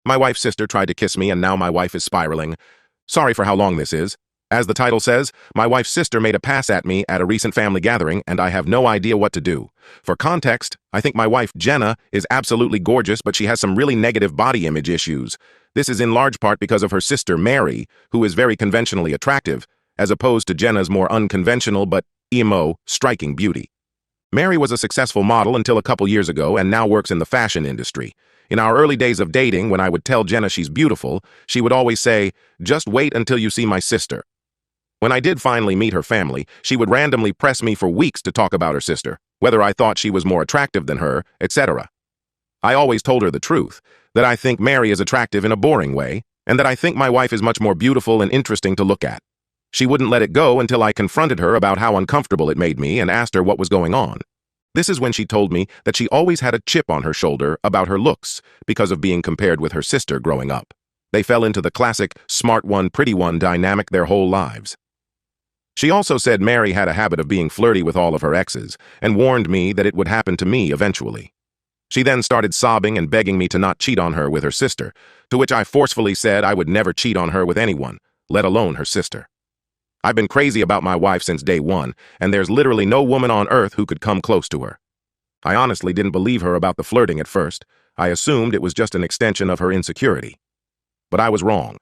My wife's sister tried to kiss me and now my wife is spiraling. Sorry for how long this is. As the title says, my wife's sister made a pass at me at a recent family gathering and I have no idea what to do. For context, I think my wife, Jenna, is absolutely gorgeous, but she has some really negative body image issues. This is in large part because of her sister, Mary, who is very conventionally attractive, as opposed to Jenna's more unconventional but striking beauty. Mary was a successful model until a couple years ago and now works in the fashion industry. In our early days of dating, when I would tell Jenna she's beautiful, she would always say, "Just wait until you see my sister." When I did finally meet her family, she would randomly press me for weeks to talk about her sister, whether I thought she was more attractive than her, etc. I always told her the truth, that I think Mary is attractive in a boring way, and that I think my wife is much more beautiful and interesting to look at. She wouldn't let it go until I confronted her about how uncomfortable it made me and asked her what was going on. This is when she told me that she always had a chip on her shoulder about her looks because of being compared with her sister growing up. They fell into the classic smart one, pretty one dynamic their whole lives. She also said Mary had a habit of being flirty with all of her exes and warned me that it would happen to me eventually. She then started sobbing and begging me to not cheat on her with her sister, to which I forcefully said I would never cheat on her with anyone, let alone her sister. I've been crazy about my wife since day one, and there's literally no woman on earth who could come close to her. I honestly didn't believe her about the flirting at first. I assumed it was just an extension of her insecurity. But I was wrong.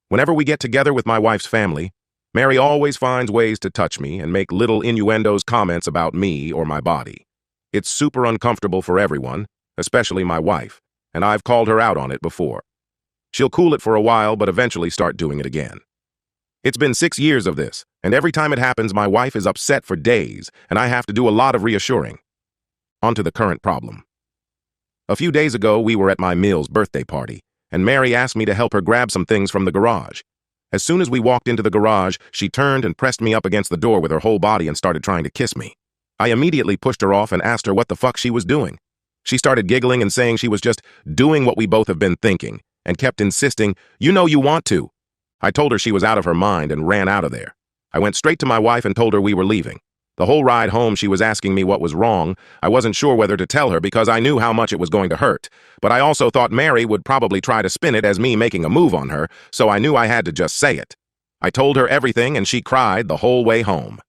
Whenever we get together with my wife's family, Mary always finds ways to touch me and make little innuendos comments about me or my body. It's super uncomfortable for everyone, especially my wife, and I've called her out on it before. She'll cool it for a while, but eventually start doing it again. It's been 6 years of this, and every time it happens, my wife is upset for days, and I have to do a lot of reassuring. On to the current problem. A few days ago, we were at my Mill's birthday party, and Mary asked me to help her grab some things from the garage. As soon as we walked into the garage, she turned and pressed me up against the door with her whole body and started trying to kiss me. I immediately pushed her off and asked her what the fuck she was doing. She started giggling and saying she was just doing what we both have been thinking, and kept insisting, "You know you want to." I told her she was out of her mind and ran out of there. I went straight to my wife and told her we were leaving. The whole ride home she was asking me what was wrong. I wasn't sure whether to tell her because I knew how much it was going to hurt, but I also thought Mary would probably try to spin it as me making a move on her, so I knew I had to just say it. I told her everything and she cried the whole way home.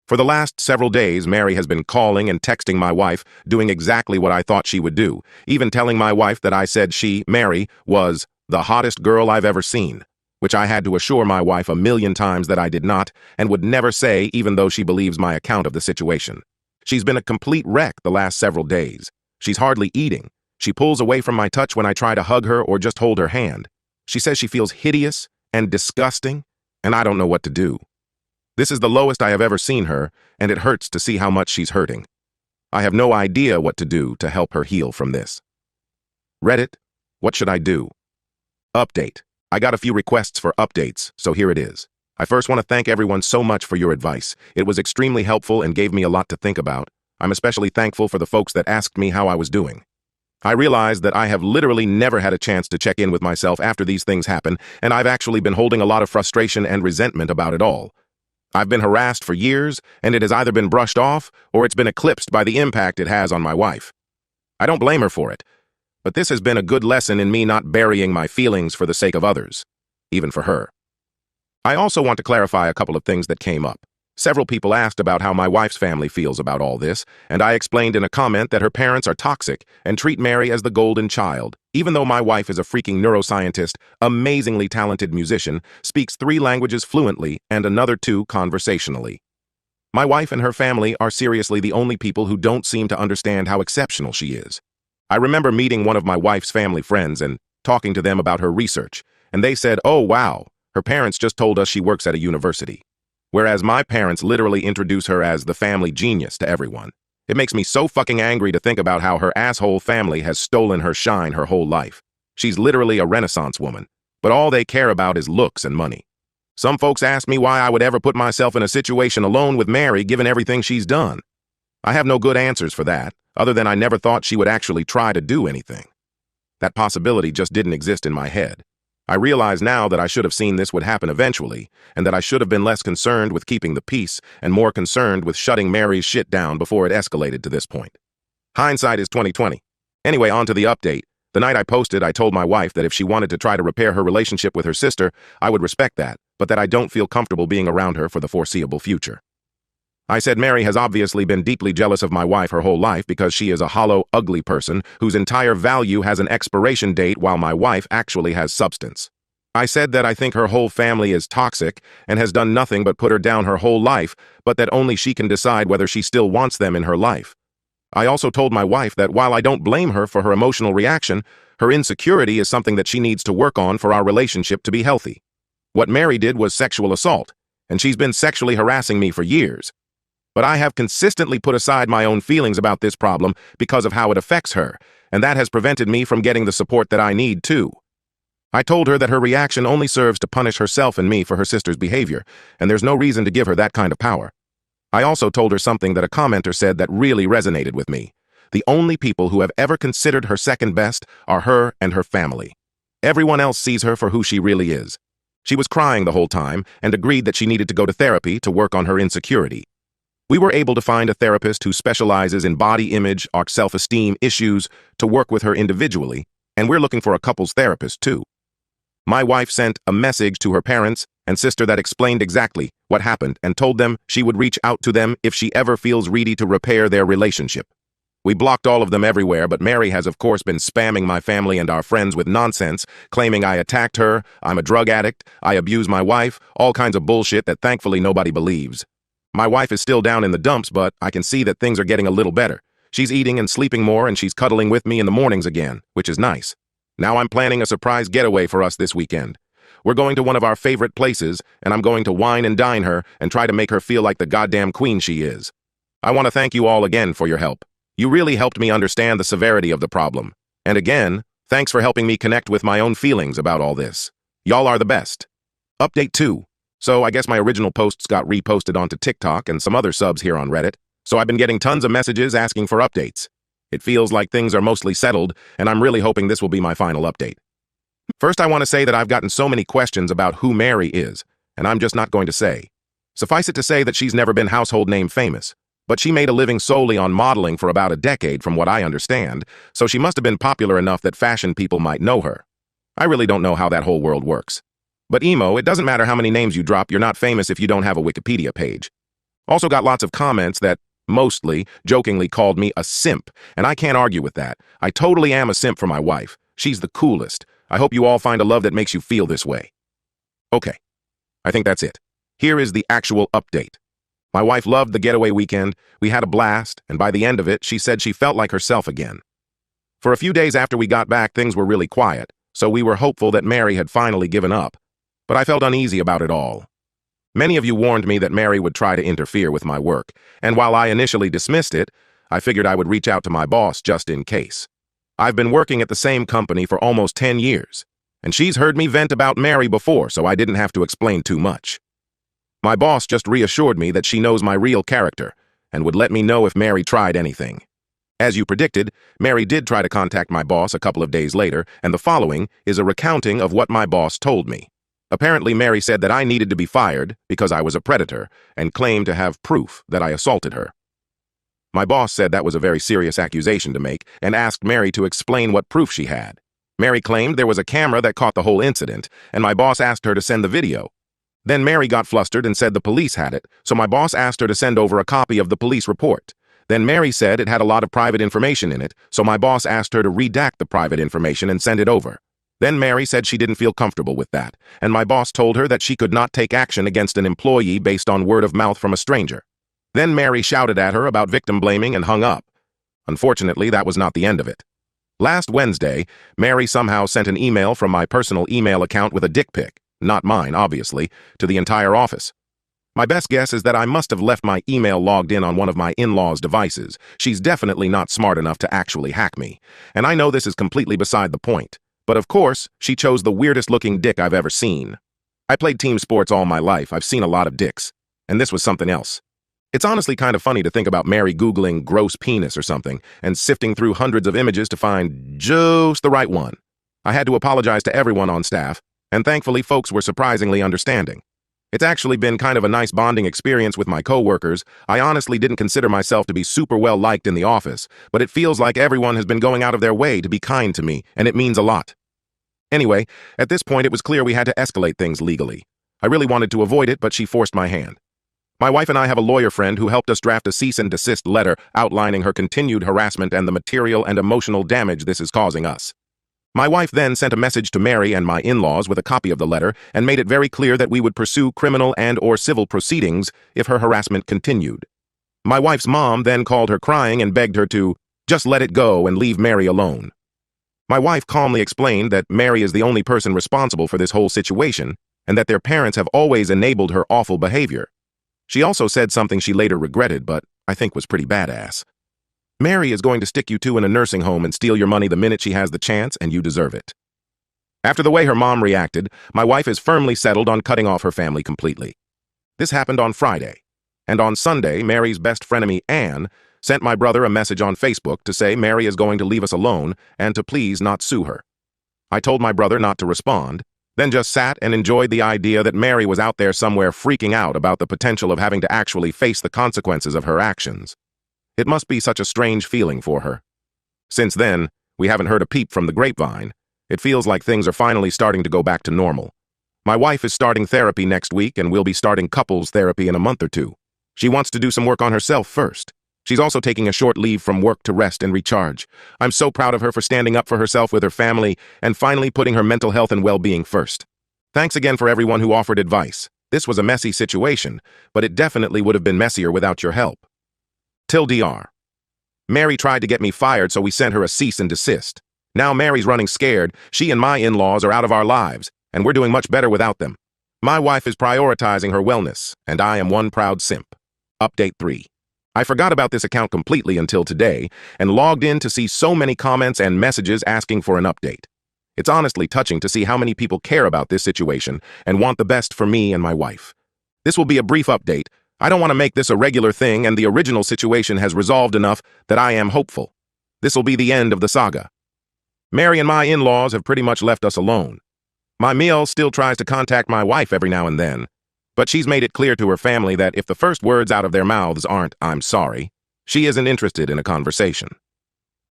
For the last several days, Mary has been calling and texting my wife, doing exactly what I thought she would do, even telling my wife that I said she, Mary, was the hottest girl I've ever seen, which I had to assure my wife 1,000,000 times that I did not and would never say, even though she believes my account of the situation. She's been a complete wreck the last several days. She's hardly eating. She pulls away from my touch when I try to hug her or just hold her hand. She says she feels hideous and disgusting, and I don't know what to do. This is the lowest I have ever seen her, and it hurts to see how much she's hurting. I have no idea what to do to help her heal from this. Reddit, what should I do? Update. I got a few requests for updates, so here it is. I first want to thank everyone so much for your advice. It was extremely helpful and gave me a lot to think about. I'm especially thankful for the folks that asked me how I was doing. I realized that I have literally never had a chance to check in with myself after these things happen, and I've actually been holding a lot of frustration and resentment about it all. I've been harassed for years, and it has either been brushed off or it's been eclipsed by the impact it has on my wife. I don't blame her for it. But this has been a good lesson in me not burying my feelings for the sake of others, even for her. I also want to clarify a couple of things that came up. Several people asked about how my wife's family feels about all this, and I explained in a comment that her parents are toxic and treat Mary as the golden child, even though my wife is a freaking neuroscientist, amazingly talented musician, speaks 3 languages fluently and another 2 conversationally. My wife and her family are seriously the only people who don't seem to understand how exceptional she is. I remember meeting one of my wife's family friends and talking to them about her research, and they said, "Oh wow, her parents just told us she works at a university." Whereas my parents literally introduce her as the family genius to everyone. It makes me so fucking angry to think about how her asshole family has stolen her shine her whole life. She's literally a Renaissance woman, but all they care about is looks and money. Some folks ask me why I would ever put myself in a situation alone with Mary given everything she's done. I have no good answers for that, other than I never thought she would actually try to do anything. That possibility just didn't exist in my head. I realize now that I should have seen this would happen eventually, and that I should have been less concerned with keeping the peace and more concerned with shutting Mary's shit down before it escalated to this point. Hindsight is 20/20. Anyway, on to the update. The night I posted, I told my wife that if she wanted to try to repair her relationship with her sister, I would respect that, but that I don't feel comfortable being around her for the foreseeable future. I said Mary has obviously been deeply jealous of my wife her whole life because she is a hollow, ugly person whose entire value has an expiration date while my wife actually has substance. I said that I think her whole family is toxic and has done nothing but put her down her whole life, but that only she can decide whether she still wants them in her life. I also told my wife that while I don't blame her for her emotional reaction, her insecurity is something that she needs to work on for our relationship to be healthy. What Mary did was sexual assault, and she's been sexually harassing me for years. But I have consistently put aside my own feelings about this problem because of how it affects her, and that has prevented me from getting the support that I need too. I told her that her reaction only serves to punish herself and me for her sister's behavior, and there's no reason to give her that kind of power. I also told her something that a commenter said that really resonated with me. The only people who have ever considered her second best are her and her family. Everyone else sees her for who she really is. She was crying the whole time and agreed that she needed to go to therapy to work on her insecurity. We were able to find a therapist who specializes in body image or self-esteem issues to work with her individually, and we're looking for a couples therapist too. My wife sent a message to her parents and sister that explained exactly what happened and told them she would reach out to them if she ever feels ready to repair their relationship. We blocked all of them everywhere, but Mary has of course been spamming my family and our friends with nonsense, claiming I attacked her, I'm a drug addict, I abuse my wife, all kinds of bullshit that thankfully nobody believes. My wife is still down in the dumps, but I can see that things are getting a little better. She's eating and sleeping more, and she's cuddling with me in the mornings again, which is nice. Now I'm planning a surprise getaway for us this weekend. We're going to one of our favorite places, and I'm going to wine and dine her and try to make her feel like the goddamn queen she is. I want to thank you all again for your help. You really helped me understand the severity of the problem. And again, thanks for helping me connect with my own feelings about all this. Y'all are the best. Update 2. So I guess my original posts got reposted onto TikTok and some other subs here on Reddit, so I've been getting tons of messages asking for updates. It feels like things are mostly settled, and I'm really hoping this will be my final update. First, I want to say that I've gotten so many questions about who Mary is, and I'm just not going to say. Suffice it to say that she's never been household name famous, but she made a living solely on modeling for about a decade from what I understand, so she must have been popular enough that fashion people might know her. I really don't know how that whole world works. But emo, it doesn't matter how many names you drop, you're not famous if you don't have a Wikipedia page. Also got lots of comments that mostly jokingly called me a simp, and I can't argue with that. I totally am a simp for my wife. She's the coolest. I hope you all find a love that makes you feel this way. Okay, I think that's it. Here is the actual update. My wife loved the getaway weekend, we had a blast, and by the end of it, she said she felt like herself again. For a few days after we got back, things were really quiet, so we were hopeful that Mary had finally given up. But I felt uneasy about it all. Many of you warned me that Mary would try to interfere with my work, and while I initially dismissed it, I figured I would reach out to my boss just in case. I've been working at the same company for almost 10 years, and she's heard me vent about Mary before, so I didn't have to explain too much. My boss just reassured me that she knows my real character, and would let me know if Mary tried anything. As you predicted, Mary did try to contact my boss a couple of days later, and the following is a recounting of what my boss told me. Apparently, Mary said that I needed to be fired because I was a predator and claimed to have proof that I assaulted her. My boss said that was a very serious accusation to make and asked Mary to explain what proof she had. Mary claimed there was a camera that caught the whole incident, and my boss asked her to send the video. Then Mary got flustered and said the police had it, so my boss asked her to send over a copy of the police report. Then Mary said it had a lot of private information in it, so my boss asked her to redact the private information and send it over. Then Mary said she didn't feel comfortable with that, and my boss told her that she could not take action against an employee based on word of mouth from a stranger. Then Mary shouted at her about victim blaming and hung up. Unfortunately, that was not the end of it. Last Wednesday, Mary somehow sent an email from my personal email account with a dick pic, not mine, obviously, to the entire office. My best guess is that I must have left my email logged in on one of my in-laws' devices. She's definitely not smart enough to actually hack me, and I know this is completely beside the point. But of course, she chose the weirdest-looking dick I've ever seen. I played team sports all my life. I've seen a lot of dicks. And this was something else. It's honestly kind of funny to think about Mary Googling gross penis or something and sifting through hundreds of images to find just the right one. I had to apologize to everyone on staff, and thankfully folks were surprisingly understanding. It's actually been kind of a nice bonding experience with my coworkers. I honestly didn't consider myself to be super well liked in the office, but it feels like everyone has been going out of their way to be kind to me, and it means a lot. Anyway, at this point it was clear we had to escalate things legally. I really wanted to avoid it, but she forced my hand. My wife and I have a lawyer friend who helped us draft a cease and desist letter outlining her continued harassment and the material and emotional damage this is causing us. My wife then sent a message to Mary and my in-laws with a copy of the letter and made it very clear that we would pursue criminal and/or civil proceedings if her harassment continued. My wife's mom then called her crying and begged her to just let it go and leave Mary alone. My wife calmly explained that Mary is the only person responsible for this whole situation and that their parents have always enabled her awful behavior. She also said something she later regretted, but I think was pretty badass. Mary is going to stick you two in a nursing home and steal your money the minute she has the chance, and you deserve it. After the way her mom reacted, my wife is firmly settled on cutting off her family completely. This happened on Friday, and on Sunday, Mary's best frenemy, Anne, sent my brother a message on Facebook to say Mary is going to leave us alone and to please not sue her. I told my brother not to respond, then just sat and enjoyed the idea that Mary was out there somewhere freaking out about the potential of having to actually face the consequences of her actions. It must be such a strange feeling for her. Since then, we haven't heard a peep from the grapevine. It feels like things are finally starting to go back to normal. My wife is starting therapy next week and we'll be starting couples therapy in a month or two. She wants to do some work on herself first. She's also taking a short leave from work to rest and recharge. I'm so proud of her for standing up for herself with her family and finally putting her mental health and well-being first. Thanks again for everyone who offered advice. This was a messy situation, but it definitely would have been messier without your help. TLDR. Mary tried to get me fired, so we sent her a cease and desist. Now Mary's running scared. She and my in-laws are out of our lives, and we're doing much better without them. My wife is prioritizing her wellness, and I am one proud simp. Update 3. I forgot about this account completely until today, and logged in to see so many comments and messages asking for an update. It's honestly touching to see how many people care about this situation and want the best for me and my wife. This will be a brief update. I don't want to make this a regular thing, and the original situation has resolved enough that I am hopeful. This will be the end of the saga. Mary and my in-laws have pretty much left us alone. My Miel still tries to contact my wife every now and then, but she's made it clear to her family that if the first words out of their mouths aren't, "I'm sorry," she isn't interested in a conversation.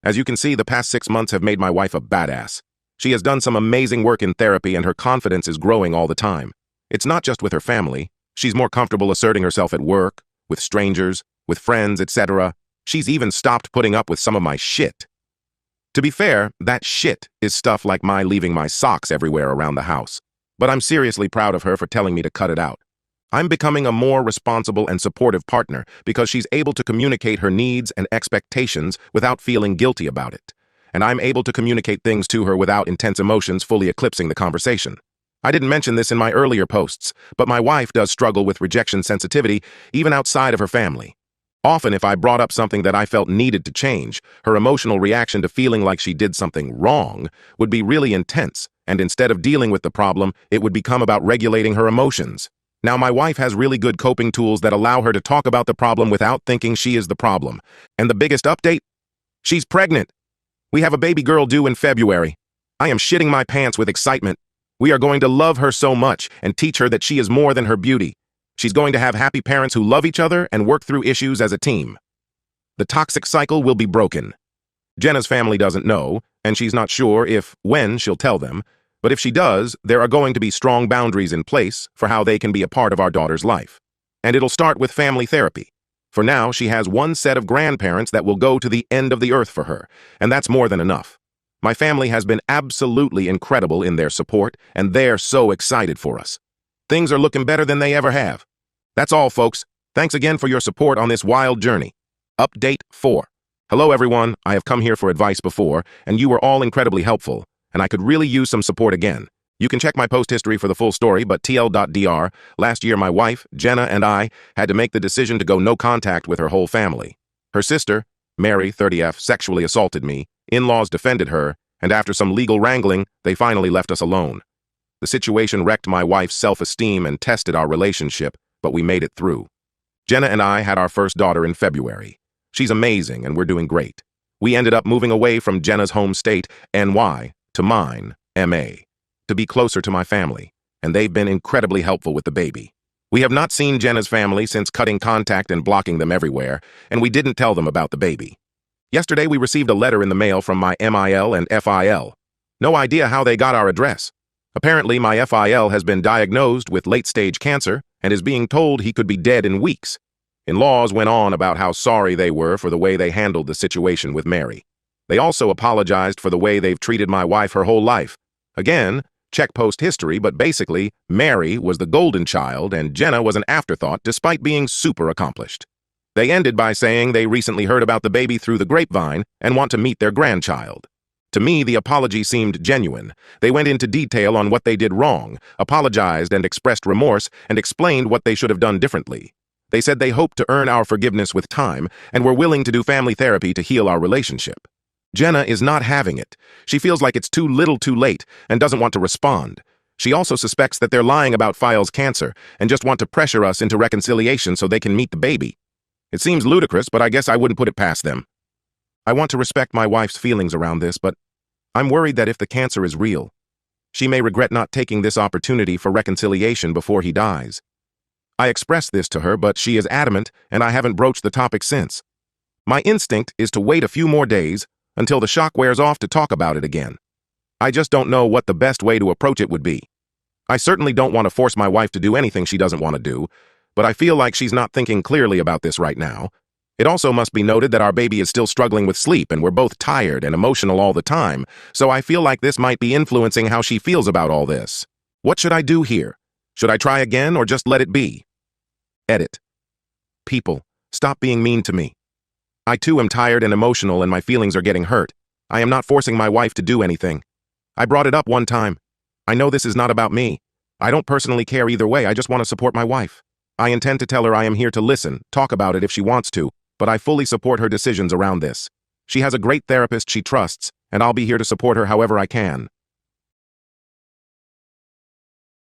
As you can see, the past 6 months have made my wife a badass. She has done some amazing work in therapy and her confidence is growing all the time. It's not just with her family. She's more comfortable asserting herself at work, with strangers, with friends, etc. She's even stopped putting up with some of my shit. To be fair, that shit is stuff like my leaving my socks everywhere around the house. But I'm seriously proud of her for telling me to cut it out. I'm becoming a more responsible and supportive partner because she's able to communicate her needs and expectations without feeling guilty about it. And I'm able to communicate things to her without intense emotions fully eclipsing the conversation. I didn't mention this in my earlier posts, but my wife does struggle with rejection sensitivity even outside of her family. Often, if I brought up something that I felt needed to change, her emotional reaction to feeling like she did something wrong would be really intense, and instead of dealing with the problem, it would become about regulating her emotions. Now, my wife has really good coping tools that allow her to talk about the problem without thinking she is the problem. And the biggest update? She's pregnant. We have a baby girl due in February. I am shitting my pants with excitement. We are going to love her so much and teach her that she is more than her beauty. She's going to have happy parents who love each other and work through issues as a team. The toxic cycle will be broken. Jenna's family doesn't know, and she's not sure when she'll tell them, but if she does, there are going to be strong boundaries in place for how they can be a part of our daughter's life. And it'll start with family therapy. For now, she has one set of grandparents that will go to the end of the earth for her, and that's more than enough. My family has been absolutely incredible in their support, and they're so excited for us. Things are looking better than they ever have. That's all, folks. Thanks again for your support on this wild journey. Update 4. Hello, everyone. I have come here for advice before, and you were all incredibly helpful, and I could really use some support again. You can check my post history for the full story, but TL.dr, last year my wife, Jenna, and I had to make the decision to go no contact with her whole family. Her sister, Mary, 30F, sexually assaulted me. In-laws defended her, and after some legal wrangling, they finally left us alone. The situation wrecked my wife's self-esteem and tested our relationship, but we made it through. Jenna and I had our first daughter in February. She's amazing, and we're doing great. We ended up moving away from Jenna's home state, NY, to mine, MA, to be closer to my family, and they've been incredibly helpful with the baby. We have not seen Jenna's family since cutting contact and blocking them everywhere, and we didn't tell them about the baby. Yesterday, we received a letter in the mail from my MIL and FIL. No idea how they got our address. Apparently, my FIL has been diagnosed with late-stage cancer and is being told he could be dead in weeks. In-laws went on about how sorry they were for the way they handled the situation with Mary. They also apologized for the way they've treated my wife her whole life. Again, check post history, but basically, Mary was the golden child and Jenna was an afterthought despite being super accomplished. They ended by saying they recently heard about the baby through the grapevine and want to meet their grandchild. To me, the apology seemed genuine. They went into detail on what they did wrong, apologized and expressed remorse, and explained what they should have done differently. They said they hoped to earn our forgiveness with time and were willing to do family therapy to heal our relationship. Jenna is not having it. She feels like it's too little too late and doesn't want to respond. She also suspects that they're lying about File's cancer and just want to pressure us into reconciliation so they can meet the baby. It seems ludicrous, but I guess I wouldn't put it past them. I want to respect my wife's feelings around this, but I'm worried that if the cancer is real, she may regret not taking this opportunity for reconciliation before he dies. I expressed this to her, but she is adamant, and I haven't broached the topic since. My instinct is to wait a few more days until the shock wears off to talk about it again. I just don't know what the best way to approach it would be. I certainly don't want to force my wife to do anything she doesn't want to do, but I feel like she's not thinking clearly about this right now. It also must be noted that our baby is still struggling with sleep and we're both tired and emotional all the time, so I feel like this might be influencing how she feels about all this. What should I do here? Should I try again or just let it be? Edit. People, stop being mean to me. I too am tired and emotional and my feelings are getting hurt. I am not forcing my wife to do anything. I brought it up one time. I know this is not about me. I don't personally care either way, I just want to support my wife. I intend to tell her I am here to listen, talk about it if she wants to, but I fully support her decisions around this. She has a great therapist she trusts, and I'll be here to support her however I can.